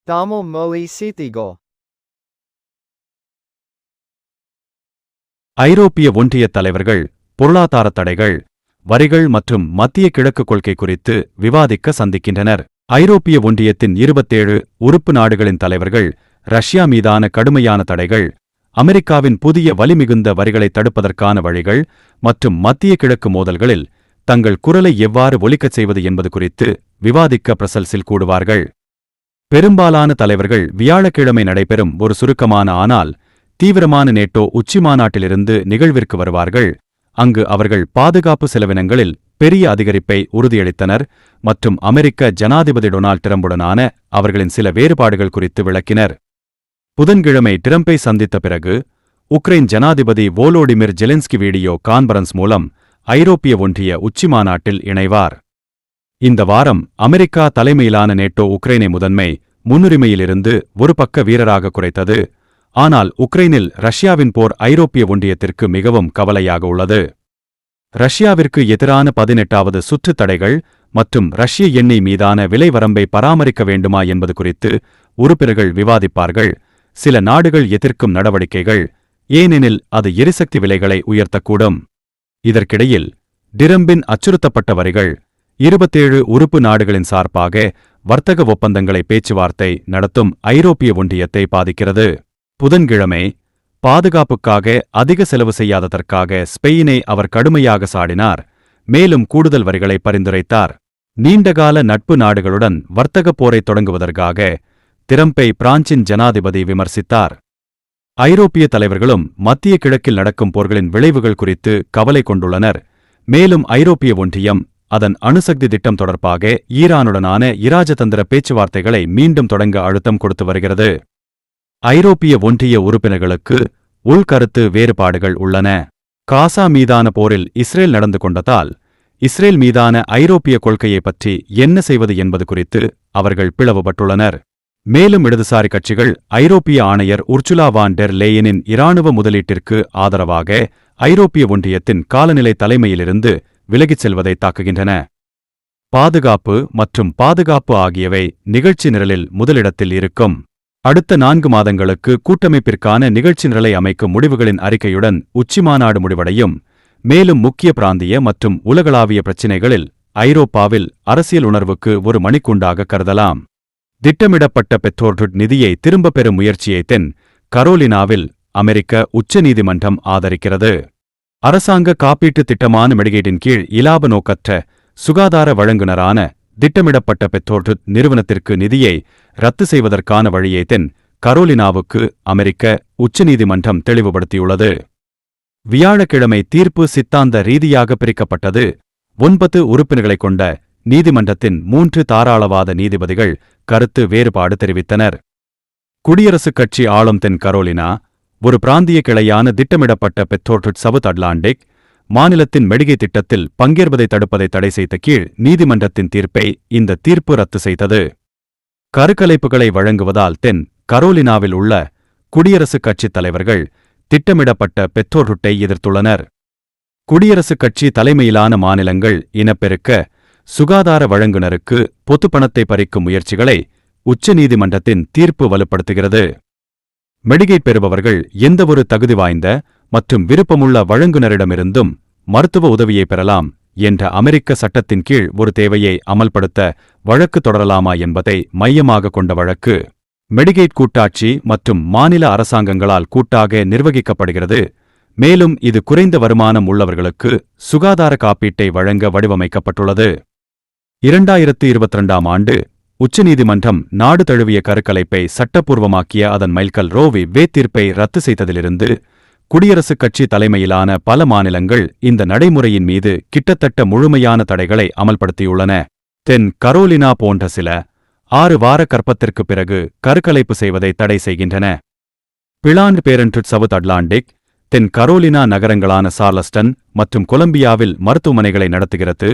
Tamil Moli Seethigal. ஐரோப்பிய ஒன்றிய தலைவர்கள் பொருளாதார தடைகள், வரிகள் மற்றும் மத்திய கிழக்கு கொள்கை குறித்து விவாதிக்க சந்திக்கின்றனர். ஐரோப்பிய ஒன்றியத்தின் 27 உறுப்பு நாடுகளின் தலைவர்கள் ரஷ்யா மீதான கடுமையான தடைகள், அமெரிக்காவின் புதிய வலிமிகுந்த வரிகளை தடுப்பதற்கான வழிகள் மற்றும் மத்திய கிழக்கு மோதல்களில் தங்கள் குரலை எவ்வாறு ஒலிக்கச் செய்வது என்பது குறித்து விவாதிக்க பிரசல்ஸில் கூடுவார்கள். பெரும்பாலான தலைவர்கள் வியாழக்கிழமை நடைபெறும் ஒரு சுருக்கமான ஆனால் தீவிரமான நேட்டோ உச்சிமாநாட்டிலிருந்து நிகழ்விற்கு வருவார்கள், அங்கு அவர்கள் பாதுகாப்பு செலவினங்களில் பெரிய அதிகரிப்பை உறுதியளித்தனர் மற்றும் அமெரிக்க ஜனாதிபதி டொனால்ட் ட்ரம்புடனான அவர்களின் சில வேறுபாடுகள் குறித்து விளக்கினர். புதன்கிழமை ட்ரம்பை சந்தித்த பிறகு உக்ரைன் ஜனாதிபதி வோலோடிமிர் ஜெலென்ஸ்கி வீடியோ கான்பரன்ஸ் மூலம் ஐரோப்பிய ஒன்றிய உச்சிமாநாட்டில் இணைவார். இந்த வாரம் அமெரிக்கா தலைமையிலான நேட்டோ உக்ரைனை முதன்மை முன்னுரிமையிலிருந்து ஒரு பக்க வீரராக குறைத்தது, ஆனால் உக்ரைனில் ரஷ்யாவின் போர் ஐரோப்பிய ஒன்றியத்திற்கு மிகவும் கவலையாக உள்ளது. ரஷ்யாவிற்கு எதிரான 18வது சுற்று தடைகள் மற்றும் ரஷ்ய எண்ணெய் மீதான விலை வரம்பை பராமரிக்க வேண்டுமா என்பது குறித்து உறுப்பினர்கள் விவாதிப்பார்கள். சில நாடுகள் எதிர்க்கும் நடவடிக்கைகள், ஏனெனில் அது எரிசக்தி விலைகளை உயர்த்தக்கூடும். இதற்கிடையில் டிரம்பின் அச்சுறுத்தப்பட்ட வரிகள் 27 உறுப்பு நாடுகளின் சார்பாக வர்த்தக ஒப்பந்தங்களை பேச்சுவார்த்தை நடத்தும் ஐரோப்பிய ஒன்றியத்தை பாதிக்கிறது. புதன்கிழமை பாதுகாப்புக்காக அதிக செலவு செய்யாததற்காக ஸ்பெயினை அவர் கடுமையாக சாடினார், மேலும் கூடுதல் வரிகளை பரிந்துரைத்தார். நீண்டகால நட்பு நாடுகளுடன் வர்த்தக போரை தொடங்குவதற்காக டிரம்பை பிரான்சின் ஜனாதிபதி விமர்சித்தார். ஐரோப்பிய தலைவர்களும் மத்திய கிழக்கில் நடக்கும் போர்களின் விளைவுகள் குறித்து கவலை கொண்டுள்ளனர், மேலும் ஐரோப்பிய ஒன்றியம் அதன் அணுசக்தி திட்டம் தொடர்பாக ஈரானுடனான இராஜதந்திர பேச்சுவார்த்தைகளை மீண்டும் தொடங்க அழுத்தம் கொடுத்து வருகிறது. ஐரோப்பிய ஒன்றிய உறுப்பினர்களுக்கு உள்கருத்து வேறுபாடுகள் உள்ளன. காசா மீதான போரில் இஸ்ரேல் நடந்து கொண்டதால் இஸ்ரேல் மீதான ஐரோப்பிய கொள்கையை பற்றி என்ன செய்வது என்பது குறித்து அவர்கள் பிளவுபட்டுள்ளனர். மேலும் இடதுசாரி கட்சிகள் ஐரோப்பிய ஆணையர் உர்சுலா வான் டெர் லேயனின் இராணுவ முதலீட்டிற்கு ஆதரவாக ஐரோப்பிய ஒன்றியத்தின் காலநிலை தலைமையிலிருந்து விலகிச் செல்வதை தாக்குகின்றன. பாதுகாப்பு மற்றும் பாதுகாப்பு ஆகியவை நிகழ்ச்சி நிரலில் முதலிடத்தில் இருக்கும். அடுத்த 4 மாதங்களுக்கு கூட்டமைப்பிற்கான நிகழ்ச்சி நிரலை அமைக்கும் முடிவுகளின் அறிக்கையுடன் உச்சிமாநாடு முடிவடையும். மேலும் முக்கிய பிராந்திய மற்றும் உலகளாவிய பிரச்சினைகளில் ஐரோப்பாவில் அரசியல் உணர்வுக்கு ஒரு மணிக்குண்டாக கருதலாம். திட்டமிடப்பட்ட பெட்ரோல் நிதியை திரும்பப் பெறும் முயற்சியை தென் கரோலினாவில் அமெரிக்க உச்சநீதிமன்றம் ஆதரிக்கிறது. அரசாங்க காப்பீட்டு திட்டமான மெடிகேட்டின் கீழ் இலாப நோக்கற்ற சுகாதார வழங்குனரான திட்டமிடப்பட்ட பெட்ரோல் நிறுவனத்திற்கு நிதியை ரத்து செய்வதற்கான வழியை தென் கரோலினாவுக்கு அமெரிக்க உச்சநீதிமன்றம் தெளிவுபடுத்தியுள்ளது. வியாழக்கிழமை தீர்ப்பு சித்தாந்த ரீதியாக பிரிக்கப்பட்டது. 9 உறுப்பினர்களைக் கொண்ட நீதிமன்றத்தின் 3 தாராளவாத நீதிபதிகள் கருத்து வேறுபாடு தெரிவித்தனர். குடியரசுக் கட்சி ஆளும் தென் கரோலினா ஒரு பிராந்திய கிளையான திட்டமிடப்பட்ட பெட்ரோல் சவுத் அட்லாண்டிக் மாநிலத்தின் மெடிகை திட்டத்தில் பங்கேற்பதை தடுப்பதை தடை செய்த கீழ் நீதிமன்றத்தின் தீர்ப்பை இந்த தீர்ப்பு ரத்து செய்தது. கருக்கலைப்புகளை வழங்குவதால் தென் கரோலினாவில் உள்ள குடியரசுக் கட்சித் தலைவர்கள் திட்டமிடப்பட்ட பெட்ரோல் எதிர்த்துள்ளனர். குடியரசுக் கட்சி தலைமையிலான மாநிலங்கள் இனப்பெருக்க சுகாதார வழங்குனருக்கு பொதுப்பணத்தை பறிக்கும் முயற்சிகளை உச்சநீதிமன்றத்தின் தீர்ப்பு வலுப்படுத்துகிறது. மெடிகேட் பெறுபவர்கள் எந்தவொரு தகுதி வாய்ந்த மற்றும் விருப்பமுள்ள வழங்குனரிடமிருந்தும் மருத்துவ உதவியை பெறலாம் என்ற அமெரிக்க சட்டத்தின் கீழ் ஒரு தேவையை அமல்படுத்த வழக்கு தொடரலாமா என்பதை மையமாக கொண்ட வழக்கு. மெடிகேட் கூட்டாட்சி மற்றும் மாநில அரசாங்கங்களால் கூட்டாக நிர்வகிக்கப்படுகிறது, மேலும் இது குறைந்த வருமானம் உள்ளவர்களுக்கு சுகாதார காப்பீட்டை வழங்க வடிவமைக்கப்பட்டுள்ளது. 2022ஆம் ஆண்டு உச்சநீதிமன்றம் நாடு தழுவிய கருக்கலைப்பை சட்டப்பூர்வமாக்கிய அதன் மைல்கல் ரோ வி. வேட் தீர்ப்பை ரத்து செய்ததிலிருந்து குடியரசுக் கட்சி தலைமையிலான பல மாநிலங்கள் இந்த நடைமுறையின் மீது கிட்டத்தட்ட முழுமையான தடைகளை அமல்படுத்தியுள்ளன. தென் கரோலினா போன்ற சில 6 வார கற்பத்திற்குப் பிறகு கருக்கலைப்பு செய்வதை தடை செய்கின்றன. பிளான்ட் பேரண்ட்ஹுட் சவுத் அட்லாண்டிக் தென் கரோலினா நகரங்களான சார்லஸ்டன் மற்றும் கொலம்பியாவில் மருத்துவமனைகளை நடத்துகிறது,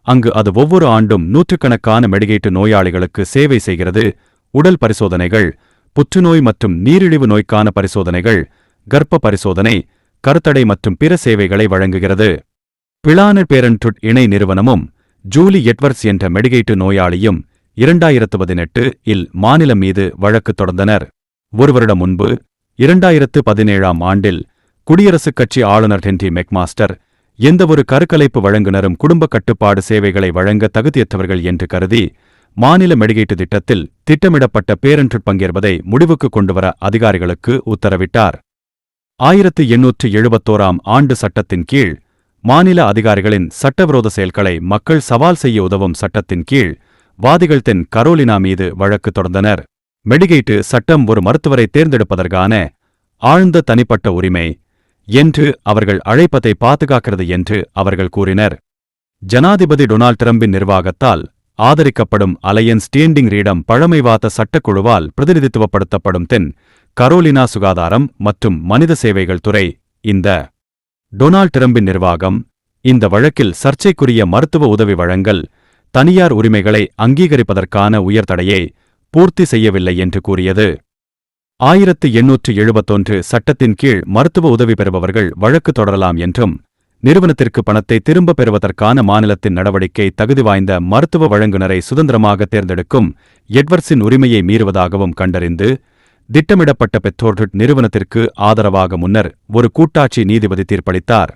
அங்கு அது ஒவ்வொரு ஆண்டும் நூற்றுக்கணக்கான மெடிகேட்டு நோயாளிகளுக்கு சேவை செய்கிறது. உடல் பரிசோதனைகள், புற்றுநோய் மற்றும் நீரிழிவு நோய்க்கான பரிசோதனைகள், கர்ப்ப பரிசோதனை, கருத்தடை மற்றும் பிற சேவைகளை வழங்குகிறது. பிளானட் பேரண்ட்ஹுட் இணை நிறுவனமும் ஜூலி எட்வர்ட்ஸ் என்ற மெடிகேட்டு நோயாளியும் 2018 இல் மாநிலம் மீது வழக்கு தொடர்ந்தனர். ஒரு வருடம் முன்பு 2017ஆம் ஆண்டில் குடியரசுக் கட்சி ஆளுநர் ஹென்றி மெக்மாஸ்டர் எந்தவொரு கருக்கலைப்பு வழங்குனரும் குடும்ப கட்டுப்பாடு சேவைகளை வழங்க தகுதியற்றவர்கள் என்று கருதி மாநில மெடிகேட்டு திட்டத்தில் திட்டமிடப்பட்ட பேரன்ட் பங்கேற்பதை முடிவுக்கு கொண்டுவர அதிகாரிகளுக்கு உத்தரவிட்டார். 1871ஆம் ஆண்டு சட்டத்தின் கீழ் மாநில அதிகாரிகளின் சட்டவிரோத செயல்களை மக்கள் சவால் செய்ய உதவும் சட்டத்தின் கீழ் வாதிகள் தென் கரோலினா மீது வழக்கு தொடர்ந்தனர். மெடிகேட்டு சட்டம் ஒரு மருத்துவரை தேர்ந்தெடுப்பதற்கான ஆழ்ந்த தனிப்பட்ட உரிமை என்று அவர்கள் அழைப்பதை பாதுகாக்கிறது என்று அவர்கள் கூறினர். ஜனாதிபதி டொனால்ட் டிரம்பின் நிர்வாகத்தால் ஆதரிக்கப்படும் அலையன்ஸ் ஸ்டேண்டிங் ரீடம் பழமைவாத சட்டக்குழுவால் பிரதிநிதித்துவப்படுத்தப்படும் தென் கரோலினா சுகாதாரம் மற்றும் மனித சேவைகள் துறை. இந்த டொனால்ட் டிரம்பின் நிர்வாகம் இந்த வழக்கில் சர்ச்சைக்குரிய மருத்துவ உதவி வழங்கல் தனியார் உரிமைகளை அங்கீகரிப்பதற்கான உயர்தடையை பூர்த்தி செய்யவில்லை என்று கூறியது. 1871 சட்டத்தின் கீழ் மருத்துவ உதவி பெறுபவர்கள் வழக்கு தொடரலாம் என்றும் நிறுவனத்திற்கு பணத்தை திரும்பப் பெறுவதற்கான மாநிலத்தின் நடவடிக்கை தகுதி வாய்ந்த மருத்துவ வழங்குனரை சுதந்திரமாக தேர்ந்தெடுக்கும் எட்வர்ட்ஸின் உரிமையை மீறுவதாகவும் கண்டறிந்து திட்டமிடப்பட்ட பெத்தோர்ட் நிறுவனத்திற்கு ஆதரவாக முன்னர் ஒரு கூட்டாட்சி நீதிபதி தீர்ப்பளித்தார்.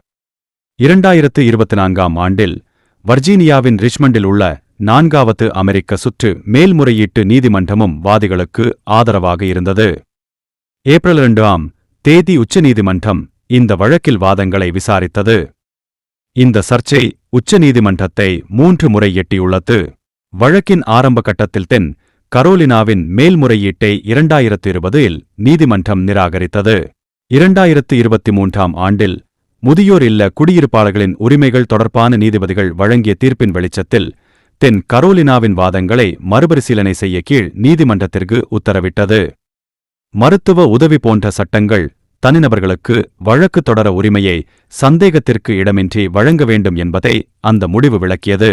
2024ஆம் ஆண்டில் வர்ஜீனியாவின் ரிச்மண்டில் உள்ள 4வது அமெரிக்க சுற்று மேல்முறையீட்டு நீதிமன்றமும் வாதிகளுக்கு ஆதரவாக இருந்தது. ஏப்ரல் 2ஆம் தேதி உச்சநீதிமன்றம் இந்த வழக்கில் வாதங்களை விசாரித்தது. இந்த சர்ச்சை உச்சநீதிமன்றத்தை 3 முறை எட்டியுள்ளது. வழக்கின் ஆரம்ப கட்டத்தில் தென் கரோலினாவின் மேல்முறையீட்டை 2020இல் நீதிமன்றம் நிராகரித்தது. 2023ஆம் ஆண்டில் முதியோர் இல்ல குடியிருப்பாளர்களின் உரிமைகள் தொடர்பான நீதிபதிகள் வழங்கிய தீர்ப்பின் வெளிச்சத்தில் தென் கரோலினாவின் வாதங்களை மறுபரிசீலனை செய்ய கீழ் நீதிமன்றத்திற்கு உத்தரவிட்டது. மருத்துவ உதவி போன்ற சட்டங்கள் தனிநபர்களுக்கு வழக்கு தொடர உரிமையை சந்தேகத்திற்கு இடமின்றி வழங்க வேண்டும் என்பதை அந்த முடிவு விளக்கியது.